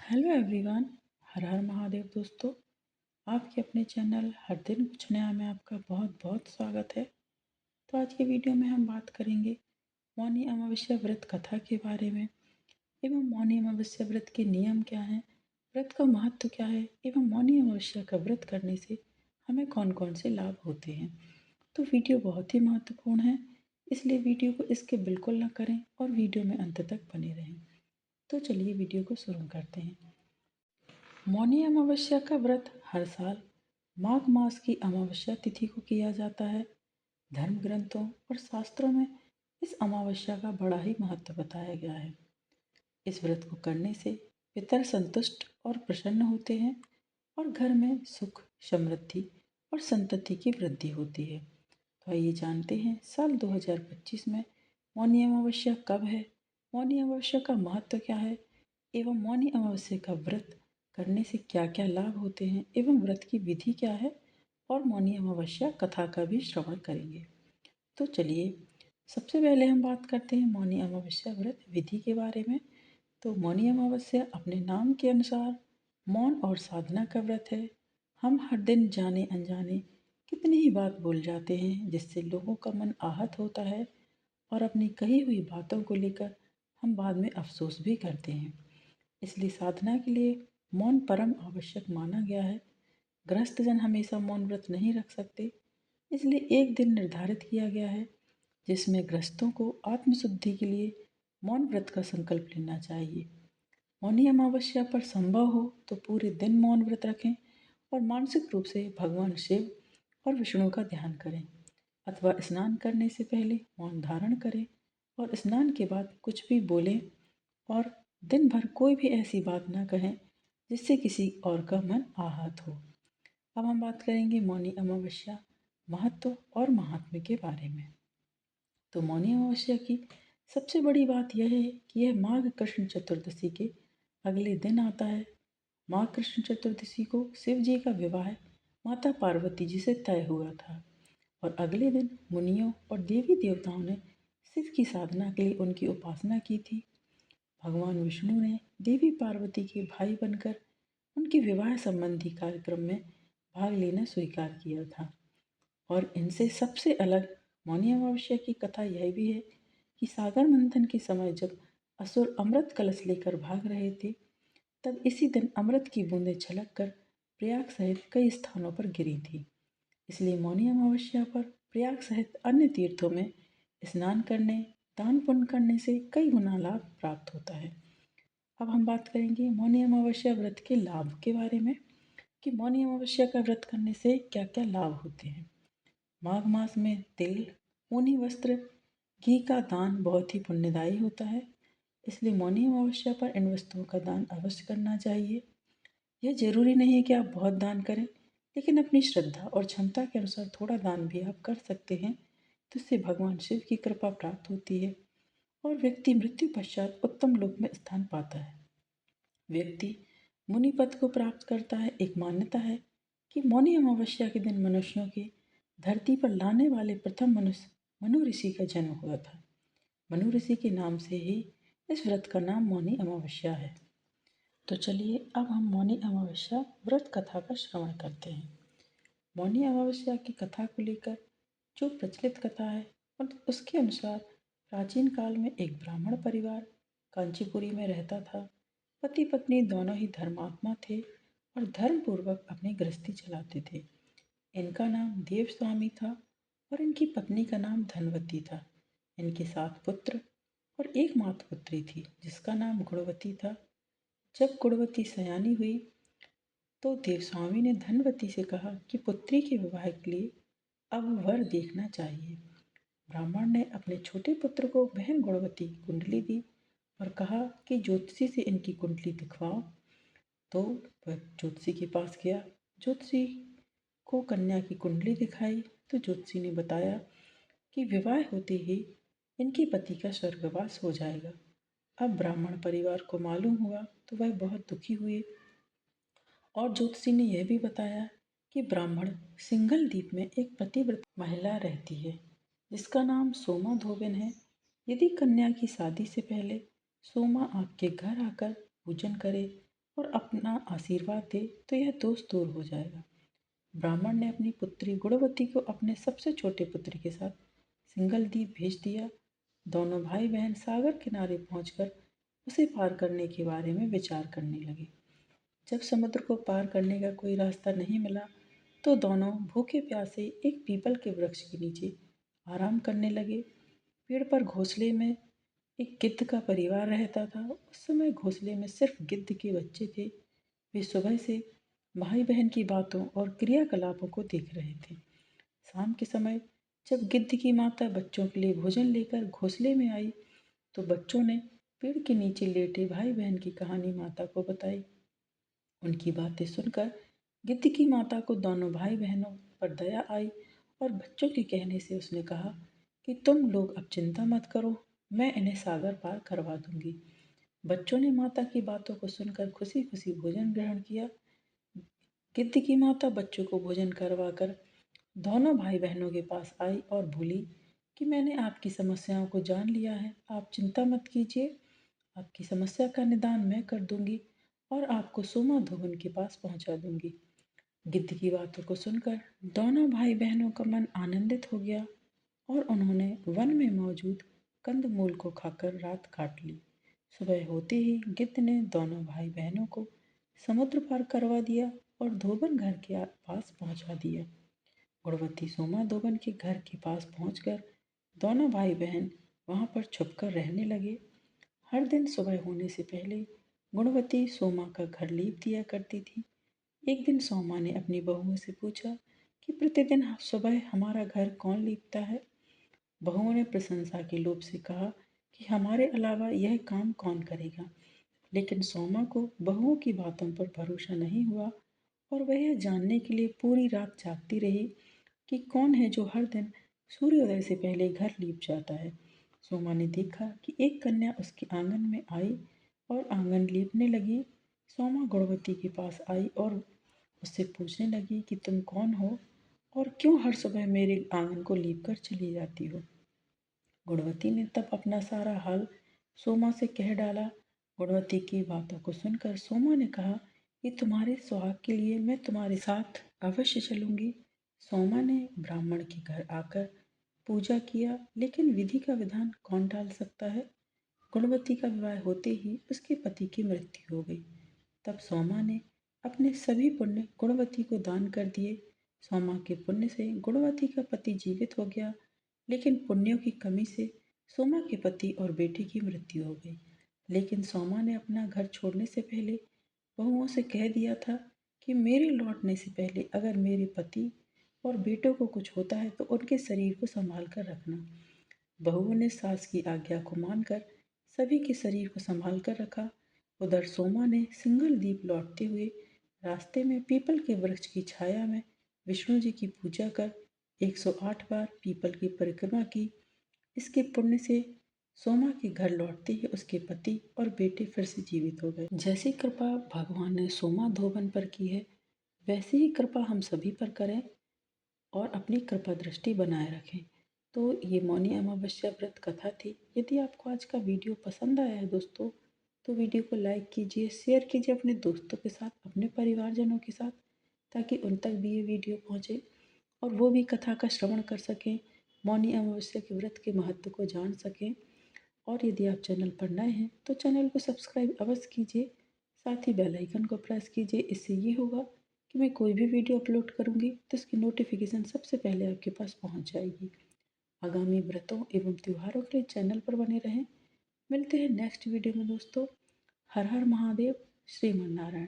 Hello everyone. हर हर महादेव दोस्तों। आपके अपने चैनल हर दिन कुछ नया में आपका बहुत बहुत स्वागत है। तो आज के वीडियो में हम बात करेंगे मौनी अमावस्या व्रत कथा के बारे में एवं मौनी अमावस्या व्रत के नियम क्या हैं, व्रत का महत्व क्या है एवं मौनी अमावस्या का व्रत करने से हमें कौन कौन से लाभ होते हैं। तो वीडियो बहुत ही महत्वपूर्ण है, इसलिए वीडियो को इसके बिल्कुल ना करें और वीडियो में अंत तक बने रहें। तो चलिए वीडियो को शुरू करते हैं। मौनी अमावस्या का व्रत हर साल माघ मास की अमावस्या तिथि को किया जाता है। धर्म ग्रंथों और शास्त्रों में इस अमावस्या का बड़ा ही महत्व बताया गया है। इस व्रत को करने से पितर संतुष्ट और प्रसन्न होते हैं और घर में सुख, समृद्धि और संतति की वृद्धि होती है। तो आइए जानते हैं साल 2025 में मौनी अमावस्या कब है, मौनी अमावस्या का महत्व क्या है एवं मौनी अमावस्या का व्रत करने से क्या क्या लाभ होते हैं एवं व्रत की विधि क्या है, और मौनी अमावस्या कथा का भी श्रवण करेंगे। तो चलिए सबसे पहले हम बात करते हैं मौनी अमावस्या व्रत विधि के बारे में। तो मौनी अमावस्या अपने नाम के अनुसार मौन और साधना का व्रत है। हम हर दिन जाने अनजाने कितनी ही बात बोल जाते हैं जिससे लोगों का मन आहत होता है और अपनी कही हुई बातों को लेकर हम बाद में अफसोस भी करते हैं। इसलिए साधना के लिए मौन परम आवश्यक माना गया है। गृहस्थ जन हमेशा मौन व्रत नहीं रख सकते, इसलिए एक दिन निर्धारित किया गया है जिसमें गृहस्थों को आत्मशुद्धि के लिए मौन व्रत का संकल्प लेना चाहिए। मौनी अमावस्या पर संभव हो तो पूरे दिन मौन व्रत रखें और मानसिक रूप से भगवान शिव और विष्णु का ध्यान करें, अथवा स्नान करने से पहले मौन धारण करें और स्नान के बाद कुछ भी बोलें और दिन भर कोई भी ऐसी बात ना कहें जिससे किसी और का मन आहत हो। अब हम बात करेंगे मौनी अमावस्या महत्व और महात्म्य के बारे में। तो मौनी अमावस्या की सबसे बड़ी बात यह है कि यह माघ कृष्ण चतुर्दशी के अगले दिन आता है। माघ कृष्ण चतुर्दशी को शिव जी का विवाह माता पार्वती जी से तय हुआ था और अगले दिन मुनियों और देवी देवताओं ने शिव की साधना के लिए उनकी उपासना की थी। भगवान विष्णु ने देवी पार्वती के भाई बनकर उनके विवाह संबंधी कार्यक्रम में भाग लेना स्वीकार किया था। और इनसे सबसे अलग मौनी अमावस्या की कथा यह भी है कि सागर मंथन के समय जब असुर अमृत कलश लेकर भाग रहे थे, तब इसी दिन अमृत की बूंदें छलक कर प्रयाग सहित कई स्थानों पर गिरी थी। इसलिए मौनी अमावस्या पर प्रयाग सहित अन्य तीर्थों में स्नान करने, दान पुण्य करने से कई गुना लाभ प्राप्त होता है। अब हम बात करेंगे मौनी अमावस्या व्रत के लाभ के बारे में कि मौनी अमावस्या का व्रत करने से क्या क्या लाभ होते हैं। माघ मास में तिल, ऊनी वस्त्र, घी का दान बहुत ही पुण्यदायी होता है, इसलिए मौनी अमावस्या पर इन वस्तुओं का दान अवश्य करना चाहिए। यह जरूरी नहीं है कि आप बहुत दान करें, लेकिन अपनी श्रद्धा और क्षमता के अनुसार थोड़ा दान भी आप कर सकते हैं, तो इससे भगवान शिव की कृपा प्राप्त होती है और व्यक्ति मृत्यु पश्चात उत्तम लोक में स्थान पाता है। व्यक्ति मुनि पद को प्राप्त करता है। एक मान्यता है कि मौनी अमावस्या के दिन मनुष्यों के धरती पर लाने वाले प्रथम मनुष्य मनु ऋषि का जन्म हुआ था। मनु ऋषि के नाम से ही इस व्रत का नाम मौनी अमावस्या है। तो चलिए अब हम मौनी अमावस्या व्रत कथा का श्रवण करते हैं। मौनी अमावस्या की कथा को लेकर जो प्रचलित कथा है और उसके अनुसार प्राचीन काल में एक ब्राह्मण परिवार कांचीपुरी में रहता था। पति पत्नी दोनों ही धर्मात्मा थे और धर्मपूर्वक अपनी गृहस्थी चलाते थे। इनका नाम देव स्वामी था और इनकी पत्नी का नाम धनवती था। इनके 7 पुत्र और एक मात्र पुत्री थी जिसका नाम गुणवती था। जब गुणवती सयानी हुई तो देवस्वामी ने धनवती से कहा कि पुत्री के विवाह के लिए अब वर देखना चाहिए। ब्राह्मण ने अपने छोटे पुत्र को बहन गुणवती कुंडली दी और कहा कि ज्योतिषी से इनकी कुंडली दिखवाओ। तो वह ज्योतिषी के पास गया। ज्योतिषी को कन्या की कुंडली दिखाई तो ज्योतिषी ने बताया कि विवाह होते ही इनके पति का स्वर्गवास हो जाएगा। अब ब्राह्मण परिवार को मालूम हुआ तो वह बहुत दुखी हुए और ज्योतिषी ने यह भी बताया कि ब्राह्मण सिंघल द्वीप में एक पतिव्रत महिला रहती है जिसका नाम सोमा धोबिन है। यदि कन्या की शादी से पहले सोमा आपके घर आकर पूजन करे और अपना आशीर्वाद दे तो यह दोष दूर हो जाएगा। ब्राह्मण ने अपनी पुत्री गुणवती को अपने सबसे छोटे पुत्र के साथ सिंगल द्वीप भेज दिया। दोनों भाई बहन सागर किनारे पहुंचकर उसे पार करने के बारे में विचार करने लगे। जब समुद्र को पार करने का कोई रास्ता नहीं मिला तो दोनों भूखे प्यासे एक पीपल के वृक्ष के नीचे आराम करने लगे। पेड़ पर घोंसले में एक गिद्ध का परिवार रहता था। उस समय घोंसले में सिर्फ गिद्ध के बच्चे थे। वे सुबह से भाई बहन की बातों और क्रियाकलापों को देख रहे थे। शाम के समय जब गिद्ध की माता बच्चों के लिए भोजन लेकर घोंसले में आई तो बच्चों ने पेड़ के नीचे लेटे भाई बहन की कहानी माता को बताई। उनकी बातें सुनकर गिद्ध की माता को दोनों भाई बहनों पर दया आई और बच्चों के कहने से उसने कहा कि तुम लोग अब चिंता मत करो, मैं इन्हें सागर पार करवा दूंगी। बच्चों ने माता की बातों को सुनकर खुशी खुशी भोजन ग्रहण किया। गिद्ध की माता बच्चों को भोजन करवाकर दोनों भाई बहनों के पास आई और बोली कि मैंने आपकी समस्याओं को जान लिया है, आप चिंता मत कीजिए, आपकी समस्या का निदान मैं कर दूंगी और आपको सोमा धोबन के पास पहुंचा दूंगी। गिद्ध की बातों को सुनकर दोनों भाई बहनों का मन आनंदित हो गया और उन्होंने वन में मौजूद कंदमूल को खाकर रात काट ली। सुबह होते ही गिद्ध ने दोनों भाई बहनों को समुद्र पार करवा दिया और धोबन घर के पास पहुंचा दिया। गुणवती सोमा धोबन के घर के पास पहुंचकर दोनों भाई बहन वहां पर छुपकर रहने लगे। हर दिन सुबह होने से पहले गुणवती सोमा का घर लीप दिया करती थी। एक दिन सोमा ने अपनी बहुओं से पूछा कि प्रतिदिन सुबह हमारा घर कौन लीपता है। बहुओं ने प्रशंसा के लोभ से कहा कि हमारे अलावा यह काम कौन करेगा। लेकिन सोमा को बहुओं की बातों पर भरोसा नहीं हुआ और वह यह जानने के लिए पूरी रात जागती रही कि कौन है जो हर दिन सूर्योदय से पहले घर लीप जाता है। सोमा ने देखा कि एक कन्या उसके आंगन में आई और आंगन लीपने लगी। सोमा गुणवती के पास आई और उससे पूछने लगी कि तुम कौन हो और क्यों हर सुबह मेरे आंगन को लीप कर चली जाती हो। गुणवती ने तब अपना सारा हाल सोमा से कह डाला। गुणवती की बातों को सुनकर सोमा ने कहा कि तुम्हारे सुहाग के लिए मैं तुम्हारे साथ अवश्य चलूंगी। सोमा ने ब्राह्मण के घर आकर पूजा किया, लेकिन विधि का विधान कौन टाल सकता है। गुणवती का विवाह होते ही उसके पति की मृत्यु हो गई। तब सोमा ने अपने सभी पुण्य गुणवती को दान कर दिए। सोमा के पुण्य से गुणवती का पति जीवित हो गया, लेकिन पुण्यों की कमी से सोमा के पति और बेटी की मृत्यु हो गई। लेकिन सोमा ने अपना घर छोड़ने से पहले बहुओं से कह दिया था कि मेरे लौटने से पहले अगर मेरे पति और बेटों को कुछ होता है तो उनके शरीर को संभाल कर रखना। बहुओं ने सास की आज्ञा को मानकर सभी के शरीर को संभाल कर रखा। उधर सोमा ने सिंगल द्वीप लौटते हुए रास्ते में पीपल के वृक्ष की छाया में विष्णु जी की पूजा कर 108 बार पीपल की परिक्रमा की। इसके पुण्य से सोमा के घर लौटते ही उसके पति और बेटे फिर से जीवित हो गए। जैसी कृपा भगवान ने सोमा धोबन पर की है, वैसी ही कृपा हम सभी पर करें और अपनी कृपा दृष्टि बनाए रखें। तो ये मौनी अमावस्या व्रत कथा थी। यदि आपको आज का वीडियो पसंद आया है दोस्तों, तो वीडियो को लाइक कीजिए, शेयर कीजिए अपने दोस्तों के साथ, अपने परिवारजनों के साथ, ताकि उन तक भी ये वीडियो पहुँचे और वो भी कथा का श्रवण कर सकें, मौनी अमावस्या के व्रत के महत्व को जान सकें। और यदि आप चैनल पर नए हैं तो चैनल को सब्सक्राइब अवश्य कीजिए, साथ ही बेल आइकन को प्रेस कीजिए। इससे ये होगा कि मैं कोई भी वीडियो अपलोड करूँगी तो इसकी नोटिफिकेशन सबसे पहले आपके पास पहुँच जाएगी। आगामी व्रतों एवं त्योहारों के लिए चैनल पर बने रहें। मिलते हैं नेक्स्ट वीडियो में दोस्तों। हर हर महादेव, श्रीमन नारायण।